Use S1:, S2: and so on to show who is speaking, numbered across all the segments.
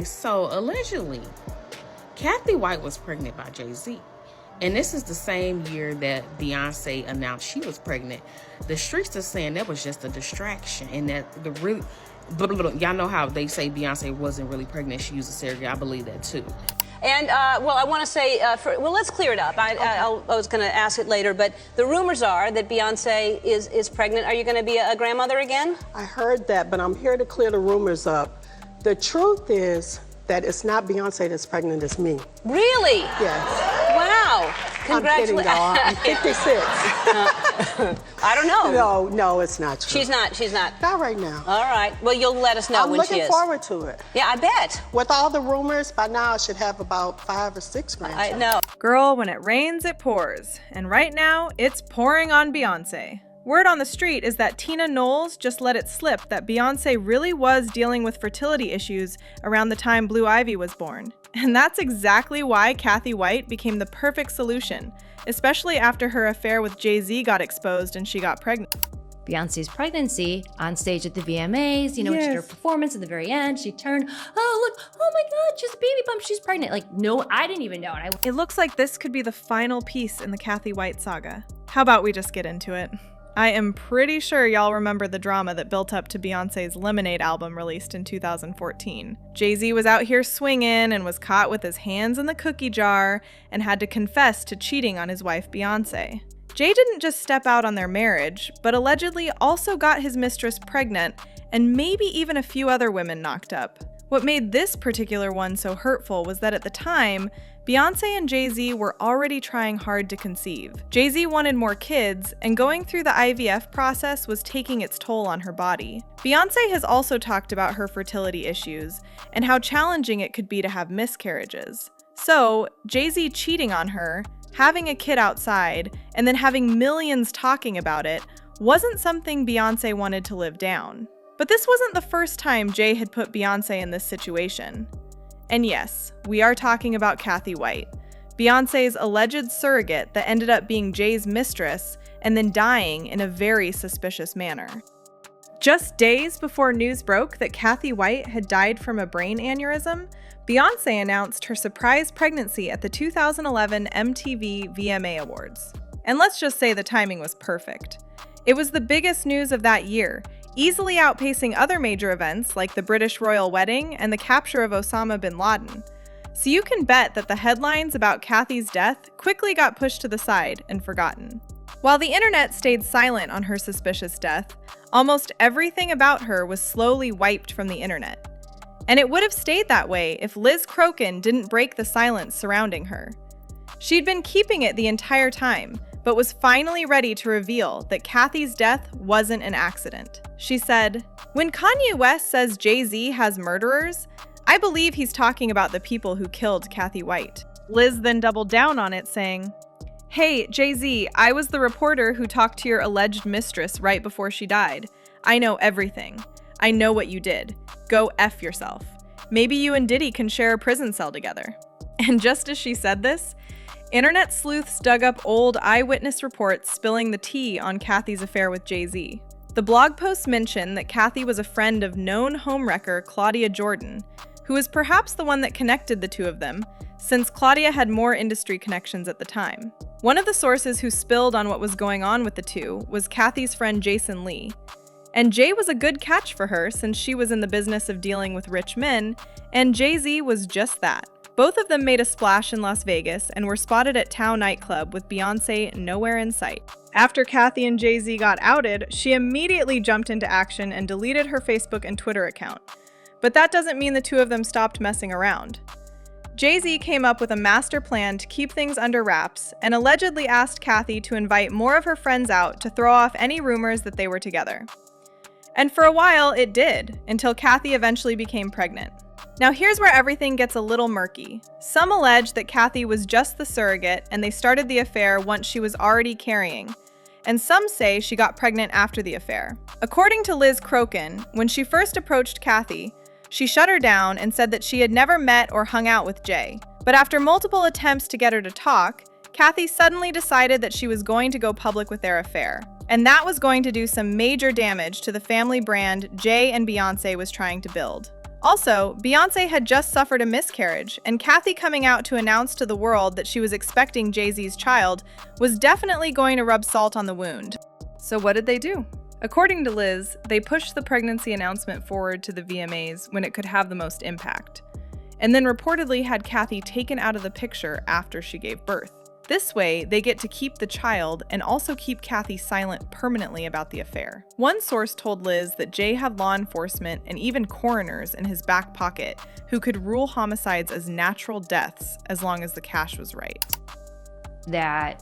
S1: So allegedly, Cathy White was pregnant by Jay-Z. And this is the same year that Beyonce announced she was pregnant. The streets are saying that was just a distraction, and that the real, y'all know how they say Beyonce wasn't really pregnant. She used a surrogate. I believe that too.
S2: And, well, I want to say, let's clear it up. I was going to ask it later, but the rumors are that Beyonce is pregnant. Are you going to be a grandmother again?
S3: I heard that, but I'm here to clear the rumors up. The truth is that it's not Beyonce that's pregnant, it's me.
S2: Really?
S3: Yes.
S2: Wow.
S3: I'm kidding, y'all. I'm 56.
S2: I don't know.
S3: No, it's not true.
S2: She's not.
S3: Not right now.
S2: All right. Well, you'll let us know
S3: I'm
S2: when she is.
S3: looking forward to it.
S2: Yeah, I bet.
S3: With all the rumors, by now I should have about 5 or 6 grandchildren.
S2: I know.
S4: Girl, when it rains, it pours. And right now, it's pouring on Beyonce. Word on the street is that Tina Knowles just let it slip that Beyonce really was dealing with fertility issues around the time Blue Ivy was born. And that's exactly why Cathy White became the perfect solution, especially after her affair with Jay-Z got exposed and she got pregnant.
S5: Beyonce's pregnancy on stage at the VMAs, when she did her performance at the very end, she turned, oh, look, oh my God, she's a baby bump, she's pregnant. Like, no, I didn't even know.
S4: It looks like this could be the final piece in the Cathy White saga. How about we just get into it? I am pretty sure y'all remember the drama that built up to Beyonce's Lemonade album released in 2014. Jay-Z was out here swinging and was caught with his hands in the cookie jar and had to confess to cheating on his wife Beyonce. Jay didn't just step out on their marriage, but allegedly also got his mistress pregnant and maybe even a few other women knocked up. What made this particular one so hurtful was that at the time, Beyonce and Jay-Z were already trying hard to conceive. Jay-Z wanted more kids, and going through the IVF process was taking its toll on her body. Beyonce has also talked about her fertility issues and how challenging it could be to have miscarriages. So, Jay-Z cheating on her, having a kid outside, and then having millions talking about it wasn't something Beyonce wanted to live down. But this wasn't the first time Jay had put Beyonce in this situation. And yes, we are talking about Cathy White, Beyonce's alleged surrogate that ended up being Jay's mistress and then dying in a very suspicious manner. Just days before news broke that Cathy White had died from a brain aneurysm, Beyonce announced her surprise pregnancy at the 2011 MTV VMA Awards. And let's just say the timing was perfect. It was the biggest news of that year, easily outpacing other major events like the British royal wedding and the capture of Osama bin Laden. So you can bet that the headlines about Cathy's death quickly got pushed to the side and forgotten. While the internet stayed silent on her suspicious death, almost everything about her was slowly wiped from the internet. And it would have stayed that way if Liz Crokin didn't break the silence surrounding her. She'd been keeping it the entire time, but was finally ready to reveal that Cathy's death wasn't an accident. She said, "When Kanye West says Jay-Z has murderers, I believe he's talking about the people who killed Cathy White." Liz then doubled down on it, saying, "Hey, Jay-Z, I was the reporter who talked to your alleged mistress right before she died. I know everything. I know what you did. Go F yourself. Maybe you and Diddy can share a prison cell together." And just as she said this, internet sleuths dug up old eyewitness reports spilling the tea on Cathy's affair with Jay-Z. The blog posts mention that Cathy was a friend of known homewrecker Claudia Jordan, who was perhaps the one that connected the two of them, since Claudia had more industry connections at the time. One of the sources who spilled on what was going on with the two was Cathy's friend Jason Lee. And Jay was a good catch for her since she was in the business of dealing with rich men, and Jay-Z was just that. Both of them made a splash in Las Vegas and were spotted at Tao nightclub with Beyonce nowhere in sight. After Cathy and Jay-Z got outed, she immediately jumped into action and deleted her Facebook and Twitter account. But that doesn't mean the two of them stopped messing around. Jay-Z came up with a master plan to keep things under wraps and allegedly asked Cathy to invite more of her friends out to throw off any rumors that they were together. And for a while, it did, until Cathy eventually became pregnant. Now here's where everything gets a little murky. Some allege that Cathy was just the surrogate and they started the affair once she was already carrying. And some say she got pregnant after the affair. According to Liz Crokin, when she first approached Cathy, she shut her down and said that she had never met or hung out with Jay. But after multiple attempts to get her to talk, Cathy suddenly decided that she was going to go public with their affair. And that was going to do some major damage to the family brand Jay and Beyonce was trying to build. Also, Beyonce had just suffered a miscarriage, and Cathy coming out to announce to the world that she was expecting Jay-Z's child was definitely going to rub salt on the wound. So what did they do? According to Liz, they pushed the pregnancy announcement forward to the VMAs when it could have the most impact, and then reportedly had Cathy taken out of the picture after she gave birth. This way, they get to keep the child and also keep Cathy silent permanently about the affair. One source told Liz that Jay had law enforcement and even coroners in his back pocket who could rule homicides as natural deaths as long as the cash was right.
S5: That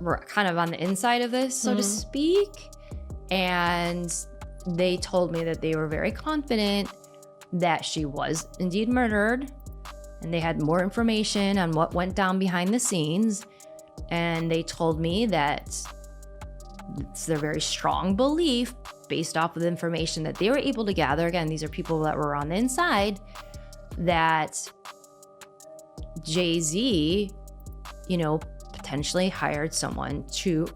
S5: were kind of on the inside of this, so to speak. And they told me that they were very confident that she was indeed murdered. And they had more information on what went down behind the scenes. And they told me that it's their very strong belief, based off of the information that they were able to gather. Again, these are people that were on the inside, that Jay-Z, potentially hired someone to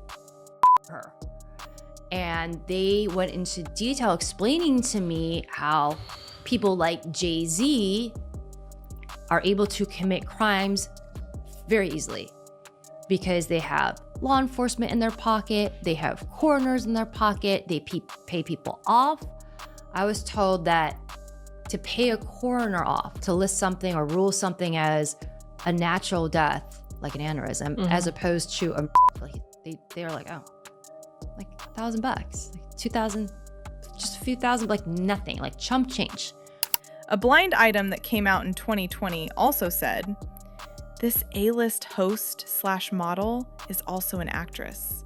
S5: her. And they went into detail explaining to me how people like Jay-Z are able to commit crimes very easily because they have law enforcement in their pocket, they have coroners in their pocket, they pay people off. I was told that to pay a coroner off to list something or rule something as a natural death, like an aneurysm, as opposed to they were like, oh, like $1,000, like 2,000, just a few thousand, like nothing, like chump change.
S4: A blind item that came out in 2020 also said, "This A-list host/model is also an actress.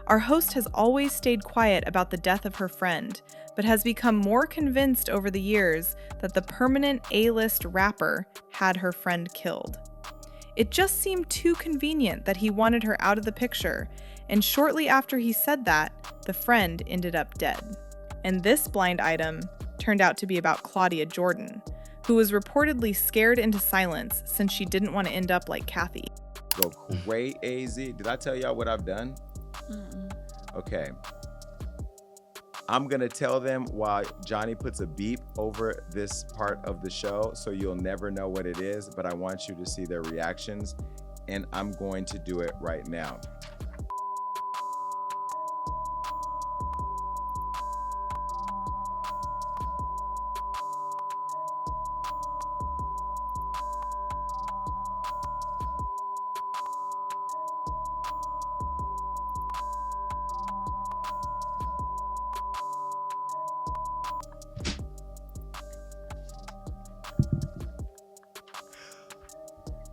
S4: Our host has always stayed quiet about the death of her friend, but has become more convinced over the years that the permanent A-list rapper had her friend killed. It just seemed too convenient that he wanted her out of the picture, and shortly after he said that, the friend ended up dead." And this blind item turned out to be about Claudia Jordan, who was reportedly scared into silence since she didn't want to end up like Cathy.
S6: Go crazy. Did I tell y'all what I've done? Okay. I'm going to tell them while Johnny puts a beep over this part of the show, so you'll never know what it is, but I want you to see their reactions, and I'm going to do it right now.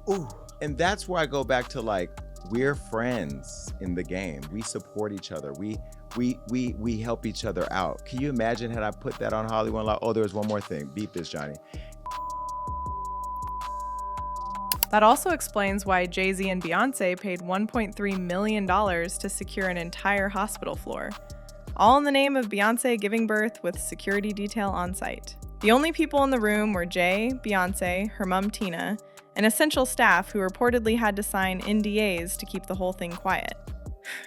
S6: Ooh, and that's where I go back to, like, we're friends in the game. We support each other. We help each other out. Can you imagine had I put that on Hollywood Law? Oh, there was one more thing. Beat this, Johnny.
S4: That also explains why Jay-Z and Beyonce paid $1.3 million to secure an entire hospital floor, all in the name of Beyonce giving birth with security detail on site. The only people in the room were Jay, Beyonce, her mom Tina, and essential staff who reportedly had to sign NDAs to keep the whole thing quiet.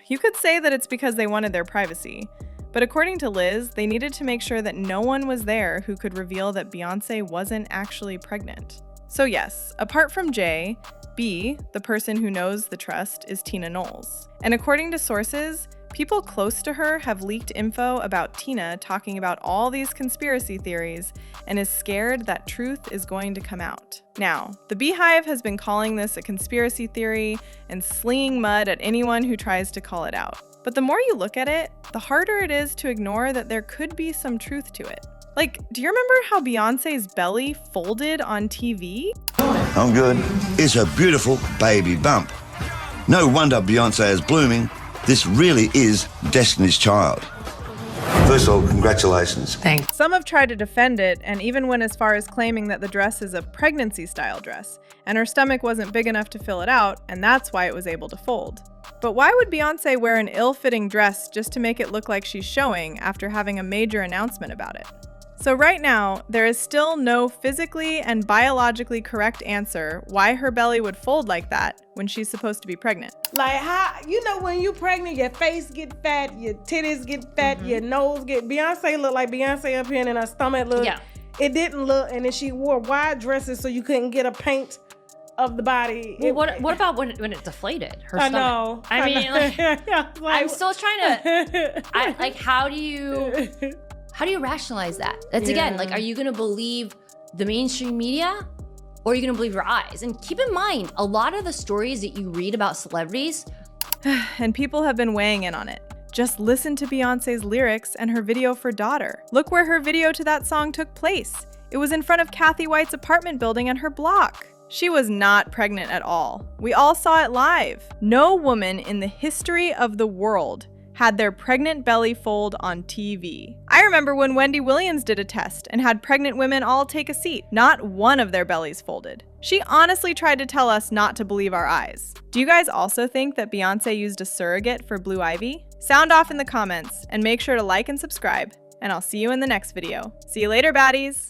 S4: You could say that it's because they wanted their privacy, but according to Liz, they needed to make sure that no one was there who could reveal that Beyonce wasn't actually pregnant. So yes, apart from Jay, B, the person who knows the trust, is Tina Knowles. And according to sources, people close to her have leaked info about Tina talking about all these conspiracy theories and is scared that truth is going to come out. Now, the Beehive has been calling this a conspiracy theory and slinging mud at anyone who tries to call it out. But the more you look at it, the harder it is to ignore that there could be some truth to it. Like, do you remember how Beyonce's belly folded on TV?
S7: I'm good. It's a beautiful baby bump. No wonder Beyonce is blooming. This really is Destiny's Child. First of all, congratulations.
S4: Thanks. Some have tried to defend it and even went as far as claiming that the dress is a pregnancy-style dress, and her stomach wasn't big enough to fill it out, and that's why it was able to fold. But why would Beyonce wear an ill-fitting dress just to make it look like she's showing after having a major announcement about it? So right now, there is still no physically and biologically correct answer why her belly would fold like that when she's supposed to be pregnant.
S8: Like how, when you pregnant, your face get fat, your titties get fat, your nose get, Beyonce look like Beyonce up here and her stomach look.
S5: Yeah.
S8: it didn't look, and then she wore wide dresses so you couldn't get a paint of the body.
S5: Well, what about when it deflated her
S8: I
S5: stomach?
S8: know.
S5: I mean, like, I'm still trying to. How do you rationalize that? That's again, like, are you gonna believe the mainstream media, or are you gonna believe your eyes? And keep in mind, a lot of the stories that you read about celebrities,
S4: and people have been weighing in on it. Just listen to Beyonce's lyrics and her video for Daughter. Look where her video to that song took place. It was in front of Cathy White's apartment building and her block. She was not pregnant at all. We all saw it live. No woman in the history of the world had their pregnant belly fold on TV. I remember when Wendy Williams did a test and had pregnant women all take a seat. Not one of their bellies folded. She honestly tried to tell us not to believe our eyes. Do you guys also think that Beyonce used a surrogate for Blue Ivy? Sound off in the comments and make sure to like and subscribe, and I'll see you in the next video. See you later, baddies!